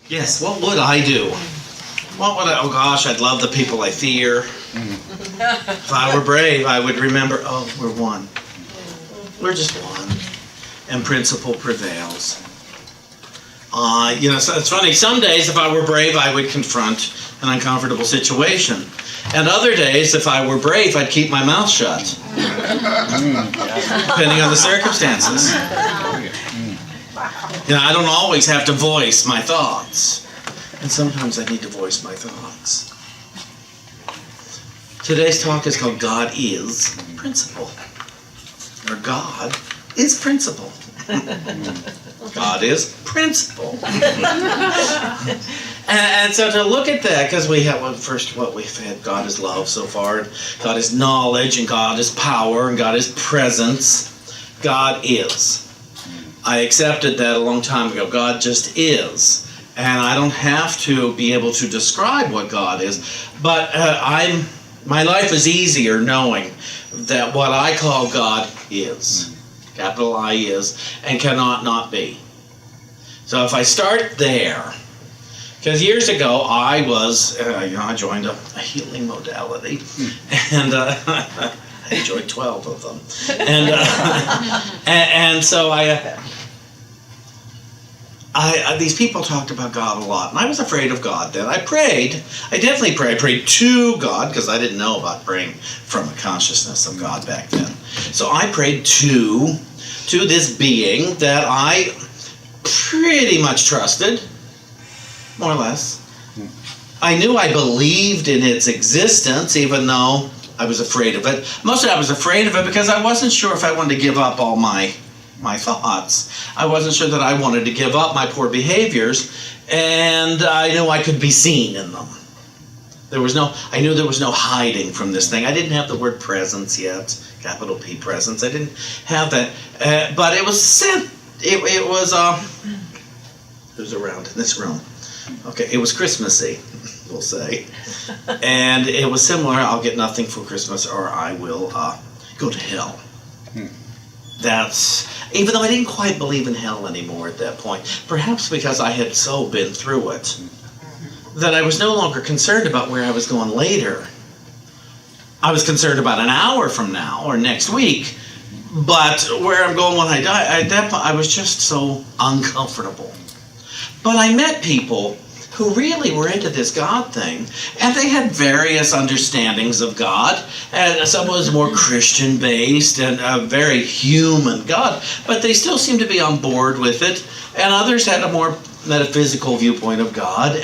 Yes, what would I do? Oh gosh, I'd love the people I fear. If I were brave, I would remember, oh, we're one. We're just one. And principle prevails. So it's funny, some days if I were brave, I would confront an uncomfortable situation. And other days, if I were brave, I'd keep my mouth shut. Depending on the circumstances. I don't always have to voice my thoughts. And sometimes I need to voice my thoughts. Today's talk is called God is Principle. Or God is Principle. God is Principle. And so to look at that, because we have, what we've had, God is love so far, and God is knowledge, and God is power, and God is presence. God is. I accepted that a long time ago. God just is. And I don't have to be able to describe what God is, but my life is easier knowing that what I call God is. Capital I is, and cannot not be. So if I start there, because years ago I was, I joined a healing modality, and I enjoyed 12 of them, and so these people talked about God a lot, and I was afraid of God then. I definitely prayed. I prayed to God, because I didn't know about praying from a consciousness of God back then. So I prayed to this being that I pretty much trusted, more or less. I knew I believed in its existence, even though I was afraid of it. Mostly I was afraid of it because I wasn't sure if I wanted to give up all my thoughts. I wasn't sure that I wanted to give up my poor behaviors, and I knew I could be seen in them. I knew there was no hiding from this thing. I didn't have the word presence yet, capital P presence. I didn't have that, but it was said. It was who's around in this room? Okay, it was Christmassy, we'll say, and it was similar. I'll get nothing for Christmas, or I will go to hell. That's, even though I didn't quite believe in hell anymore at that point, perhaps because I had so been through it, that I was no longer concerned about where I was going later. I was concerned about an hour from now or next week, but where I'm going when I die, at that point, I was just so uncomfortable. But I met people who really were into this God thing, and they had various understandings of God, and some was more Christian-based and a very human God, but they still seemed to be on board with it, and others had a more metaphysical viewpoint of God.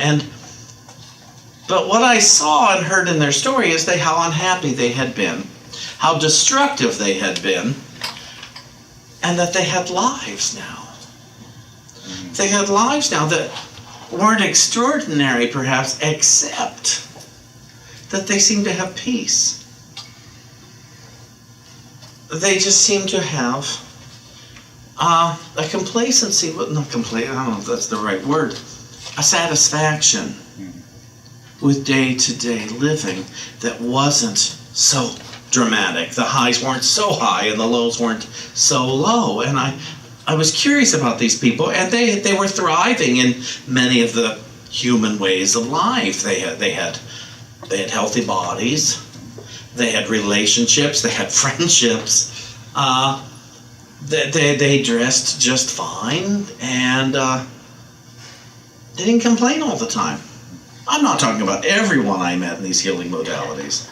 But what I saw and heard in their story is how unhappy they had been, how destructive they had been, and that they had lives now. They had lives now that weren't extraordinary, perhaps, except that they seemed to have peace. They just seemed to have a complacency, not complete, I don't know if that's the right word, a satisfaction with day-to-day living that wasn't so dramatic. The highs weren't so high and the lows weren't so low. And I was curious about these people, and they were thriving in many of the human ways of life. They had healthy bodies, they had relationships, they had friendships. They dressed just fine, and they didn't complain all the time. I'm not talking about everyone I met in these healing modalities,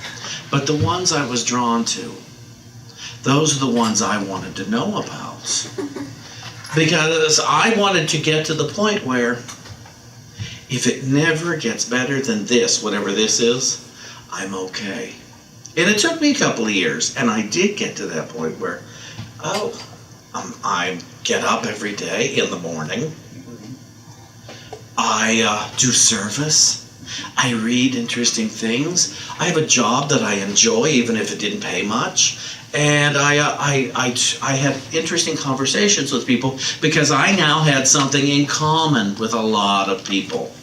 but the ones I was drawn to, those are the ones I wanted to know about. Because I wanted to get to the point where if it never gets better than this, whatever this is, I'm okay. And it took me a couple of years, and I did get to that point where, I get up every day in the morning. I do service. I read interesting things. I have a job that I enjoy, even if it didn't pay much. And I had interesting conversations with people because I now had something in common with a lot of people.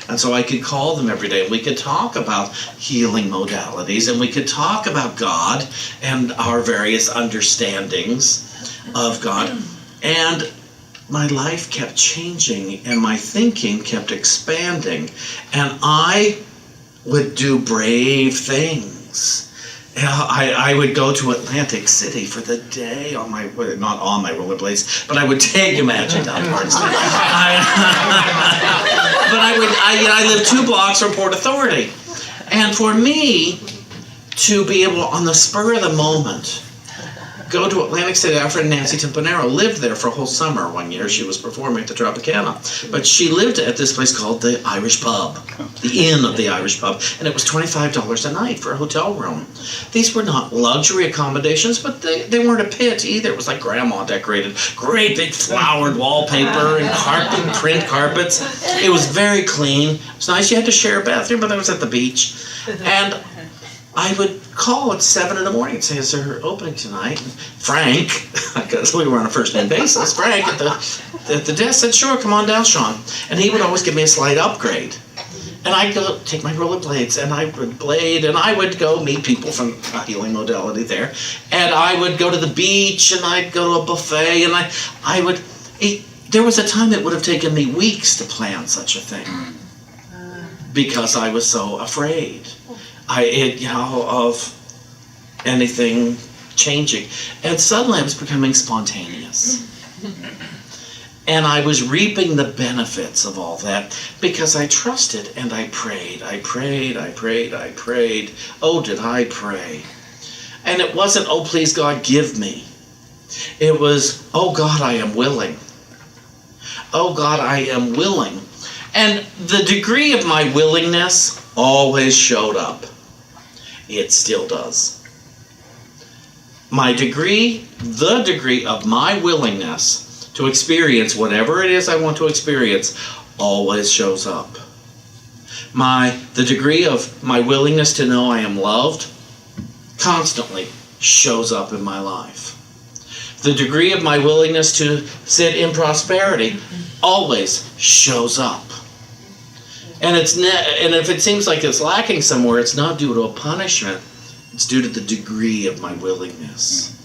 And so I could call them every day. We could talk about healing modalities, and we could talk about God and our various understandings of God. And my life kept changing and my thinking kept expanding, and I would do brave things. I would go to Atlantic City for the day on my, not on my rollerblades, but I would take, imagine that part. But I lived 2 blocks from Port Authority. And for me to be able, on the spur of the moment, go to Atlantic City. Our friend Nancy Timpanero lived there for a whole summer one year. She was performing at the Tropicana. But she lived at this place called the Irish Pub, the Inn of the Irish Pub, and it was $25 a night for a hotel room. These were not luxury accommodations, but they weren't a pit either. It was like grandma decorated, great big flowered wallpaper and carpet, print carpets. It was very clean. It was nice. You had to share a bathroom, but that was at the beach. And I would call at 7 in the morning and say, is there opening tonight? And Frank, because we were on a first name basis, Frank at the desk said, sure, come on down, Shawn. And he would always give me a slight upgrade. And I'd go take my rollerblades and I would blade and I would go meet people from a healing modality there. And I would go to the beach and I'd go to a buffet and I would eat. There was a time it would have taken me weeks to plan such a thing because I was so afraid. Of anything changing. And suddenly I was becoming spontaneous. And I was reaping the benefits of all that because I trusted and I prayed. I prayed. Oh, did I pray? And it wasn't, oh, please God, give me. It was, oh God, I am willing. Oh God, I am willing. And the degree of my willingness always showed up. It still does. The degree of my willingness to experience whatever it is I want to experience always shows up. The degree of my willingness to know I am loved constantly shows up in my life. The degree of my willingness to sit in prosperity always shows up. And if it seems like it's lacking somewhere, it's not due to a punishment. It's due to the degree of my willingness.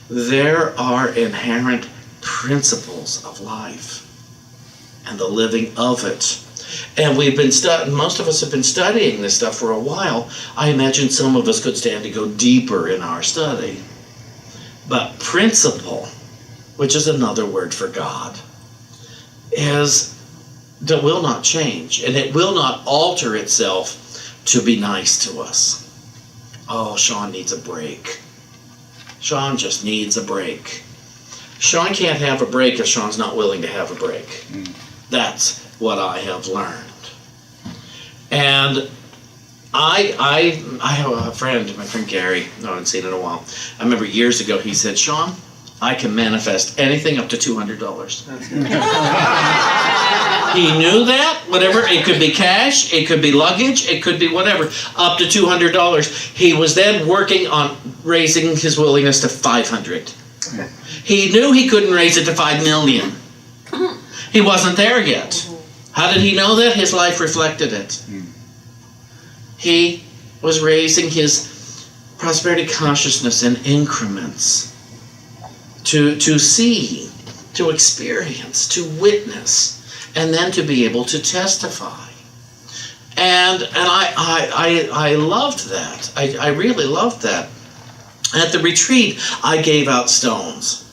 There are inherent principles of life and the living of it. And most of us have been studying this stuff for a while. I imagine some of us could stand to go deeper in our study. But principle, which is another word for God, that will not change, and it will not alter itself to be nice to us. Oh, Shawn needs a break. Shawn just needs a break. Shawn can't have a break if Shawn's not willing to have a break. That's what I have learned. And I have a friend, my friend Gary, I haven't seen in a while. I remember years ago he said, Shawn, I can manifest anything up to $200. He knew that, whatever, it could be cash, it could be luggage, it could be whatever, up to $200. He was then working on raising his willingness to $500. He knew he couldn't raise it to $5 million. He wasn't there yet. How did he know that? His life reflected it. He was raising his prosperity consciousness in increments to see, to experience, to witness, and then to be able to testify. And I loved that. I really loved that. At the retreat, I gave out stones.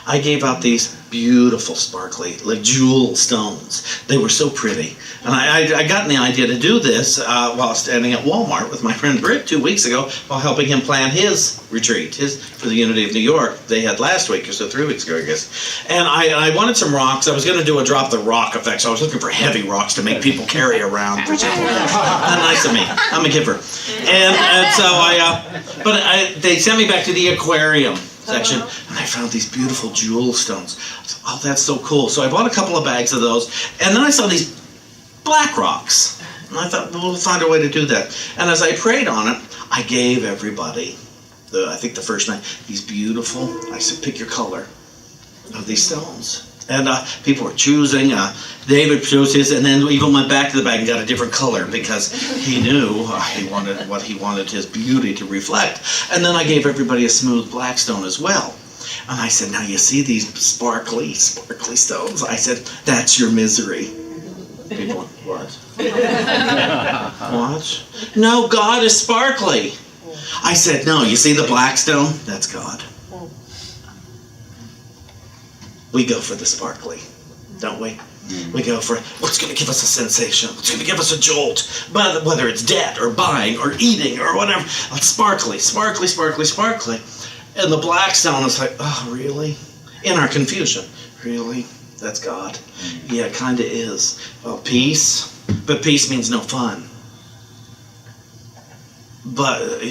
I gave out these beautiful, sparkly, like jewel stones. They were so pretty. And I got the idea to do this while standing at Walmart with my friend Britt 2 weeks ago while helping him plan his retreat, for the Unity of New York. They had last week, or so 3 weeks ago, I guess. And I wanted some rocks. I was going to do a drop the rock effect, so I was looking for heavy rocks to make people carry around. Not nice of me. I'm a giver. And so they sent me back to the aquarium section, and I found these beautiful jewel stones. I thought, oh, that's so cool. So I bought a couple of bags of those, and then I saw these black rocks. And I thought, well, we'll find a way to do that. And as I prayed on it, I gave everybody, I think the first night, these beautiful, I said, pick your color of these stones. And people were choosing. David chose his, and then even went back to the bag and got a different color because he knew he wanted his beauty to reflect. And then I gave everybody a smooth black stone as well. And I said, now you see these sparkly stones? I said, that's your misery. People went, what? What? No, God is sparkly. I said, no, you see the black stone? That's God. We go for the sparkly, don't we? We go for what's going to give us a sensation, what's going to give us a jolt, but whether it's debt or buying or eating or whatever. It's sparkly, sparkly, sparkly, sparkly. And the black stone is like, oh, really? In our confusion, really? That's God? Yeah, it kind of is. Well, peace, but peace means no fun. But,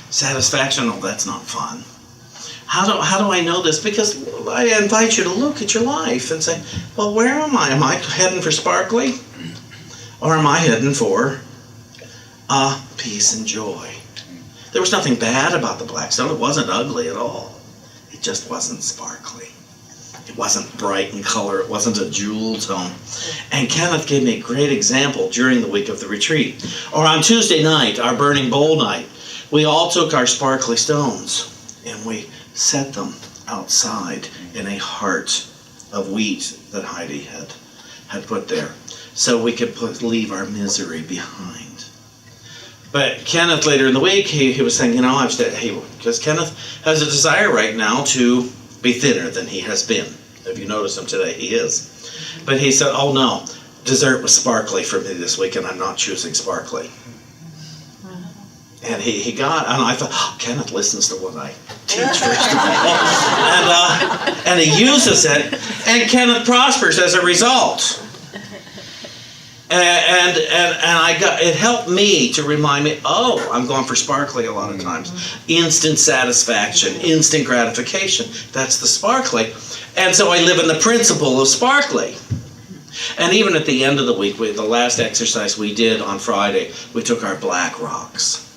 satisfaction, oh, that's not fun. How do I know this? Because I invite you to look at your life and say, well, where am I? Am I heading for sparkly? Or am I heading for peace and joy? There was nothing bad about the black stone. It wasn't ugly at all. It just wasn't sparkly. It wasn't bright in color. It wasn't a jewel tone. And Kenneth gave me a great example during the week of the retreat. Or on Tuesday night, our burning bowl night, we all took our sparkly stones and we set them outside in a heart of wheat that Heidi had put there, so we could leave our misery behind. But Kenneth, later in the week, he was saying, because Kenneth has a desire right now to be thinner than he has been. If you notice him today, he is. But he said, oh no, dessert was sparkly for me this week, and I'm not choosing sparkly. And he got, and I thought, oh, Kenneth listens to what I teach first of all. And he uses it, and Kenneth prospers as a result. And it helped me to remind me, oh, I'm going for sparkly a lot of times. Instant satisfaction, instant gratification. That's the sparkly. And so I live in the principle of sparkly. And even at the end of the week, the last exercise we did on Friday, we took our black rocks.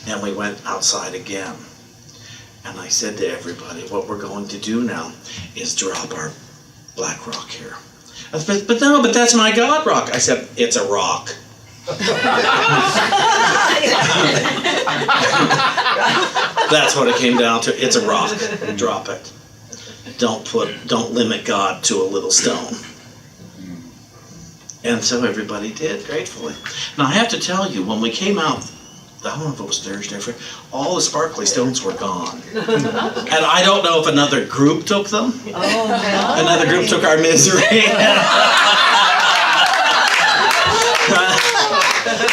And we went outside again. And I said to everybody, what we're going to do now is drop our black rock here. I said, but that's my God rock. I said, it's a rock. That's what it came down to. It's a rock. Drop it. Don't limit God to a little stone. And so everybody did, gratefully. Now I have to tell you, when we came out, I don't know if it was Thursday, all the sparkly stones were gone. And I don't know if another group took them. Oh, no. Another group took our misery.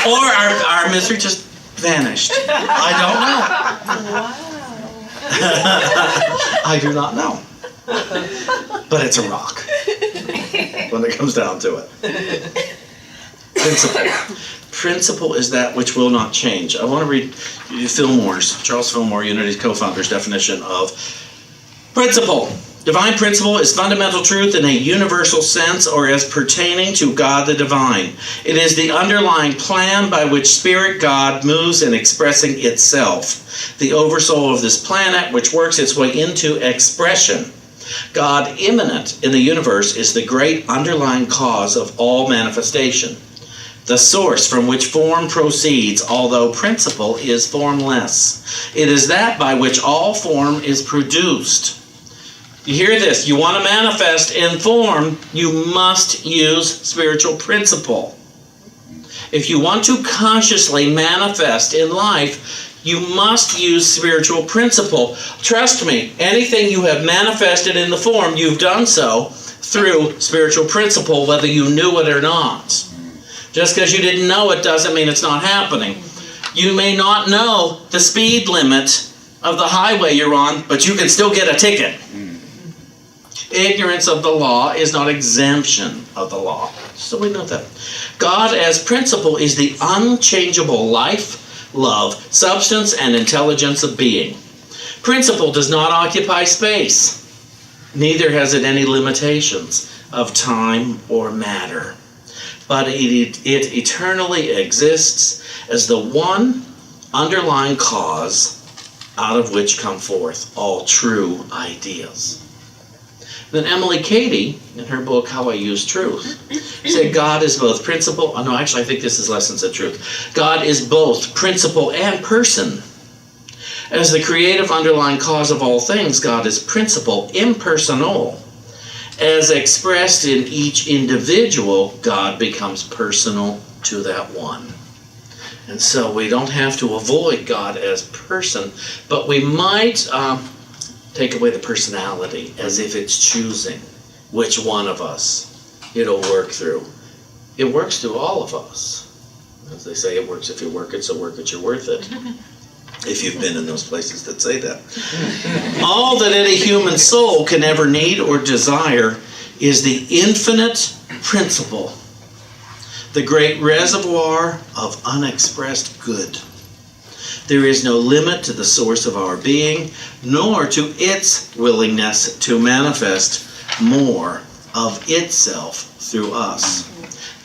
Or our misery just vanished. I don't know. Wow. I do not know. But it's a rock when it comes down to it. Principle is that which will not change. I want to read Charles Fillmore, Unity's co-founder's definition of principle. Divine principle is fundamental truth in a universal sense or as pertaining to God the divine. It is the underlying plan by which Spirit God moves in expressing itself, the oversoul of this planet which works its way into expression. God immanent in the universe is the great underlying cause of all manifestation, the source from which form proceeds, although principle is formless. It is that by which all form is produced. You hear this? You want to manifest in form, you must use spiritual principle. If you want to consciously manifest in life, you must use spiritual principle. Trust me, anything you have manifested in the form, you've done so through spiritual principle, whether you knew it or not. Just because you didn't know it doesn't mean it's not happening. You may not know the speed limit of the highway you're on, but you can still get a ticket. Ignorance of the law is not exemption of the law. So we know that. God as principle is the unchangeable life, love, substance, and intelligence of being. Principle does not occupy space. Neither has it any limitations of time or matter. But it eternally exists as the one underlying cause out of which come forth all true ideas. Then Emily Cady, in her book, How I Use Truth, said God is both principle, I think this is Lessons of Truth. God is both principle and person. As the creative underlying cause of all things, God is principle, impersonal. As expressed in each individual, God becomes personal to that one. And so we don't have to avoid God as person, but we might take away the personality as if it's choosing which one of us it'll work through. It works through all of us. As they say, it works if you work it, so work it, you're worth it. If you've been in those places that say that. All that any human soul can ever need or desire is the infinite principle, the great reservoir of unexpressed good. There is no limit to the source of our being, nor to its willingness to manifest more of itself through us.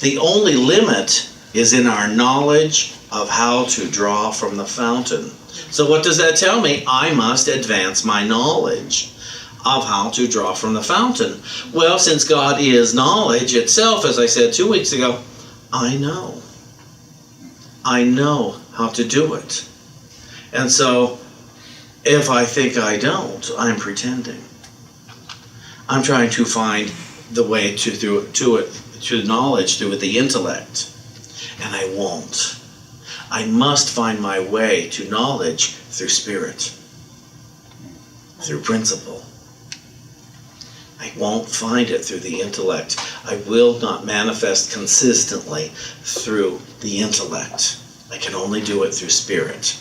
The only limit is in our knowledge of how to draw from the fountain. So what does that tell me? I must advance my knowledge of how to draw from the fountain. Well, since God is knowledge itself, as I said 2 weeks ago, I know how to do it. And so if I think I don't, I'm pretending. I'm trying to find the way to knowledge through the intellect, and I won't. I must find my way to knowledge through spirit, through principle. I won't find it through the intellect. I will not manifest consistently through the intellect. I can only do it through spirit.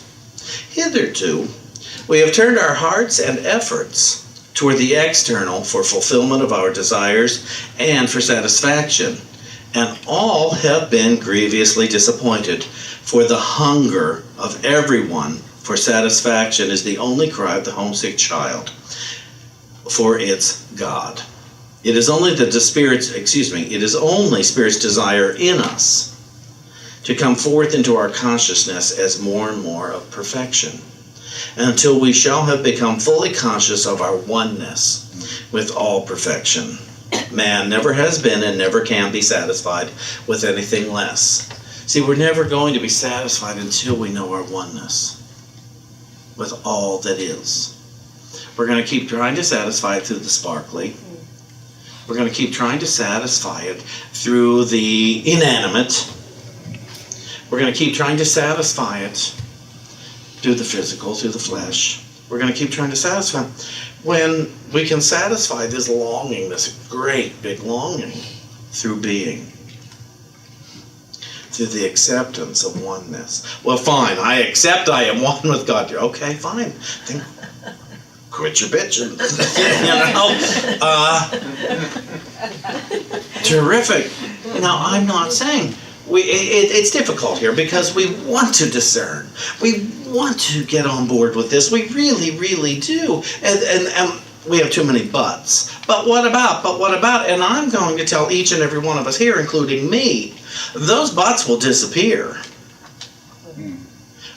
Hitherto, we have turned our hearts and efforts toward the external for fulfillment of our desires and for satisfaction, and all have been grievously disappointed, for the hunger of everyone for satisfaction is the only cry of the homesick child for its God. It is only Spirit's desire in us to come forth into our consciousness as more and more of perfection, until we shall have become fully conscious of our oneness with all perfection. Man never has been and never can be satisfied with anything less. See, we're never going to be satisfied until we know our oneness with all that is. We're going to keep trying to satisfy it through the sparkly. We're going to keep trying to satisfy it through the inanimate. We're going to keep trying to satisfy it through the physical, through the flesh. We're going to keep trying to satisfy it when we can satisfy this longing, this great big longing, through being, through the acceptance of oneness. Well, fine, I accept I am one with God. Okay, fine. Then quit your bitching. Terrific. Now, I'm not saying it's difficult here because we want to discern. We want to get on board with this. We really, really do. And we have too many buts. But what about? But what about? And I'm going to tell each and every one of us here, including me, those buts will disappear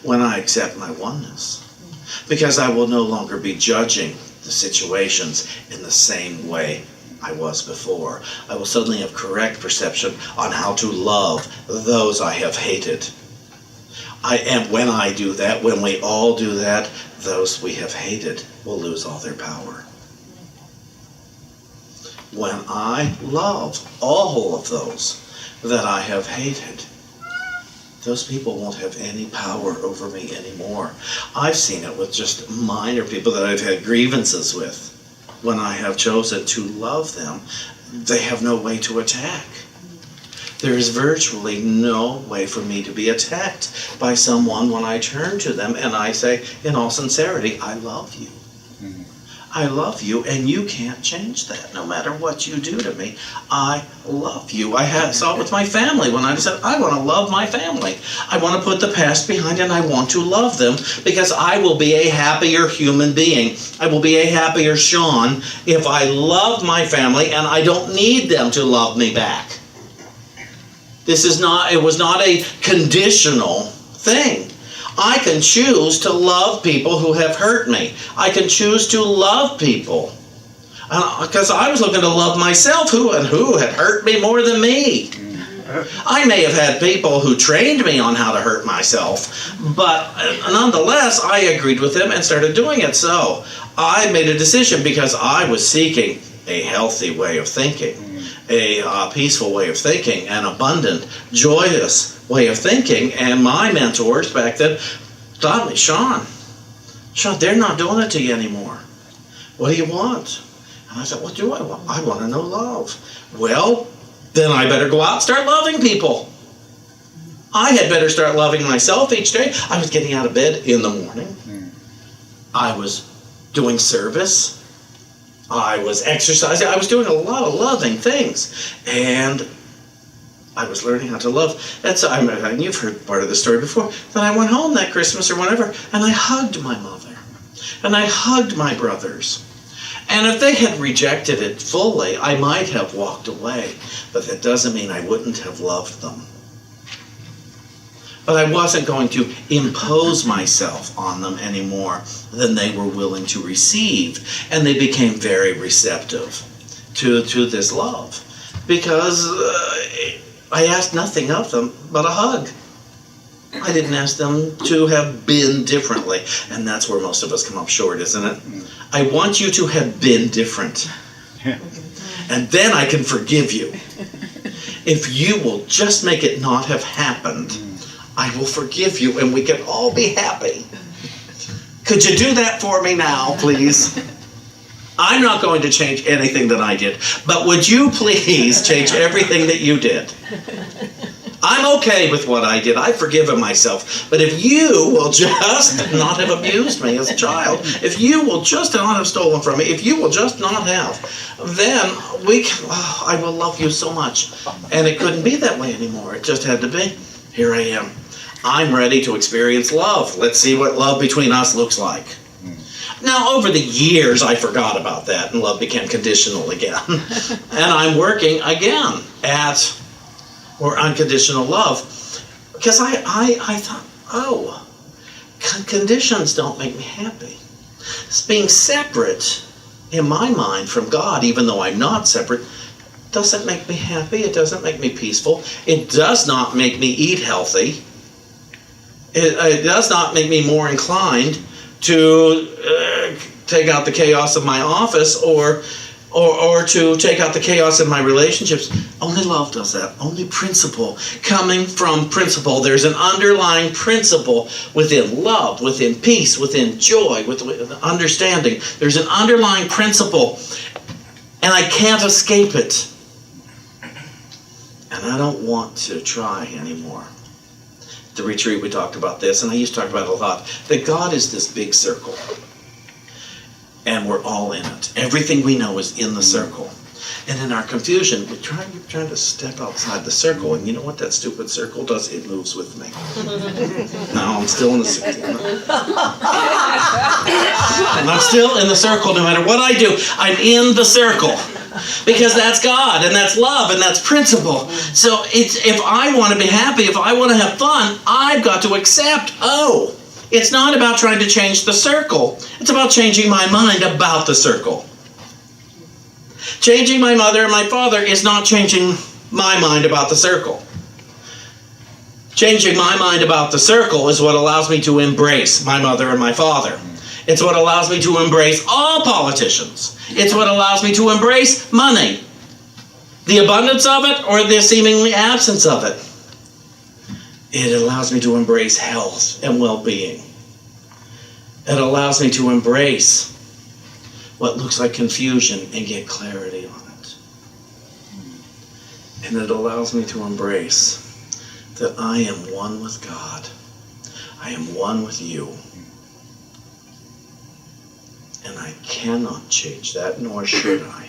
when I accept my oneness. Because I will no longer be judging the situations in the same way I was before. I will suddenly have correct perception on how to love those I have hated. When I do that, when we all do that, those we have hated will lose all their power. When I love all of those that I have hated, those people won't have any power over me anymore. I've seen it with just minor people that I've had grievances with. When I have chosen to love them, they have no way to attack. There is virtually no way for me to be attacked by someone when I turn to them and I say, in all sincerity, I love you. Mm-hmm. I love you, and you can't change that. No matter what you do to me, I love you. I saw it with my family when I said, I want to love my family. I want to put the past behind and I want to love them because I will be a happier human being. I will be a happier Shawn if I love my family and I don't need them to love me back. It was not a conditional thing. I can choose to love people who have hurt me. I can choose to love people. Because I was looking to love myself, who had hurt me more than me. I may have had people who trained me on how to hurt myself, but nonetheless, I agreed with them and started doing it. So I made a decision because I was seeking a healthy way of thinking, a peaceful way of thinking, an abundant, joyous way of thinking. And my mentors back then taught me, Shawn, they're not doing it to you anymore. What do you want? And I said, what do I want? I want to know love. Well, then I better go out and start loving people. I had better start loving myself each day. I was getting out of bed in the morning. I was doing service. I was exercising. I was doing a lot of loving things. And I was learning how to love. And so, and you've heard part of the story before, that I went home that Christmas or whenever, and I hugged my mother. And I hugged my brothers. And if they had rejected it fully, I might have walked away. But that doesn't mean I wouldn't have loved them. But I wasn't going to impose myself on them any more than they were willing to receive. And they became very receptive to this love. Because I asked nothing of them but a hug. I didn't ask them to have been differently. And that's where most of us come up short, isn't it? I want you to have been different. And then I can forgive you. If you will just make it not have happened, I will forgive you and we can all be happy. Could you do that for me now, please? I'm not going to change anything that I did, but would you please change everything that you did? I'm okay with what I did. I've forgiven myself. But if you will just not have abused me as a child, if you will just not have stolen from me, if you will just not have, then I will love you so much. And it couldn't be that way anymore. It just had to be. Here I am. I'm ready to experience love. Let's see what love between us looks like. Now, over the years, I forgot about that, and love became conditional again. And I'm working again at unconditional love, because I thought, conditions don't make me happy. Being separate in my mind from God, even though I'm not separate, doesn't make me happy. It doesn't make me peaceful. It does not make me eat healthy. It does not make me more inclined to take out the chaos of my office or to take out the chaos in my relationships. Only love does that. Only principle. Coming from principle. There's an underlying principle within love, within peace, within joy, within understanding. There's an underlying principle, and I can't escape it. And I don't want to try anymore. At the retreat we talked about this, and I used to talk about it a lot, that God is this big circle. And we're all in it. Everything we know is in the circle. And in our confusion, we're trying to step outside the circle. And you know what that stupid circle does? It moves with me. Now I'm still in the circle. And I'm still in the circle no matter what I do. I'm in the circle. Because that's God, and that's love, and that's principle. So if I want to be happy, if I want to have fun, I've got to accept, it's not about trying to change the circle. It's about changing my mind about the circle. Changing my mother and my father is not changing my mind about the circle. Changing my mind about the circle is what allows me to embrace my mother and my father. It's what allows me to embrace all politicians. It's what allows me to embrace money. The abundance of it or the seemingly absence of it. It allows me to embrace health and well-being. It allows me to embrace what looks like confusion and get clarity on it. And it allows me to embrace that I am one with God. I am one with you. And I cannot change that, nor should I.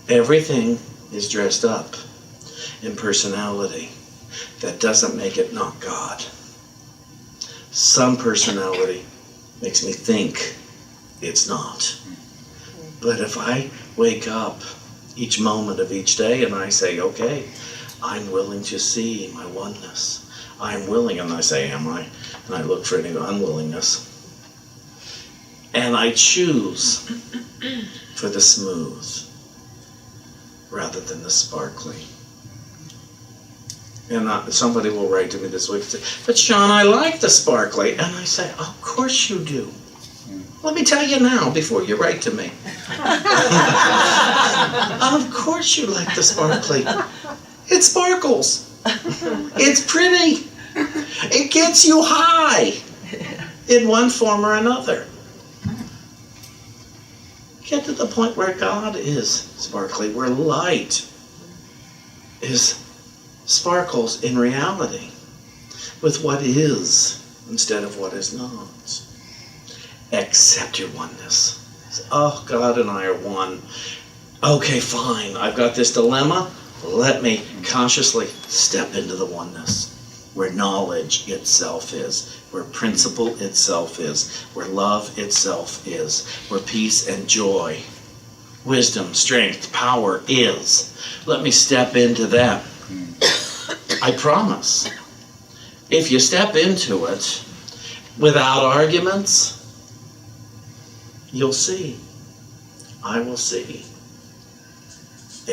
Everything is dressed up in personality. That doesn't make it not God. Some personality makes me think it's not. But if I wake up each moment of each day and I say, okay, I'm willing to see my oneness. I'm willing, and I say, am I? And I look for any unwillingness. And I choose for the smooth. rather than the sparkly. And somebody will write to me this week and say, but Shawn, I like the sparkly. And I say, of course you do. Let me tell you now before you write to me. Of course you like the sparkly. It sparkles. It's pretty. It gets you high in one form or another. Get to the point where God is sparkly, where light is sparkles in reality with what is instead of what is not. Accept your oneness. Oh, God and I are one. Okay, fine. I've got this dilemma. Let me consciously step into the oneness where knowledge itself is, where principle itself is, where love itself is, where peace and joy, wisdom, strength, power is. Let me step into that. I promise. If you step into it without arguments, you'll see. I will see.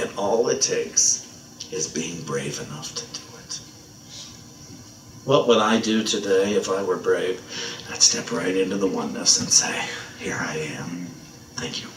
And all it takes is being brave enough to do it. What would I do today if I were brave? I'd step right into the oneness and say, here I am. Thank you.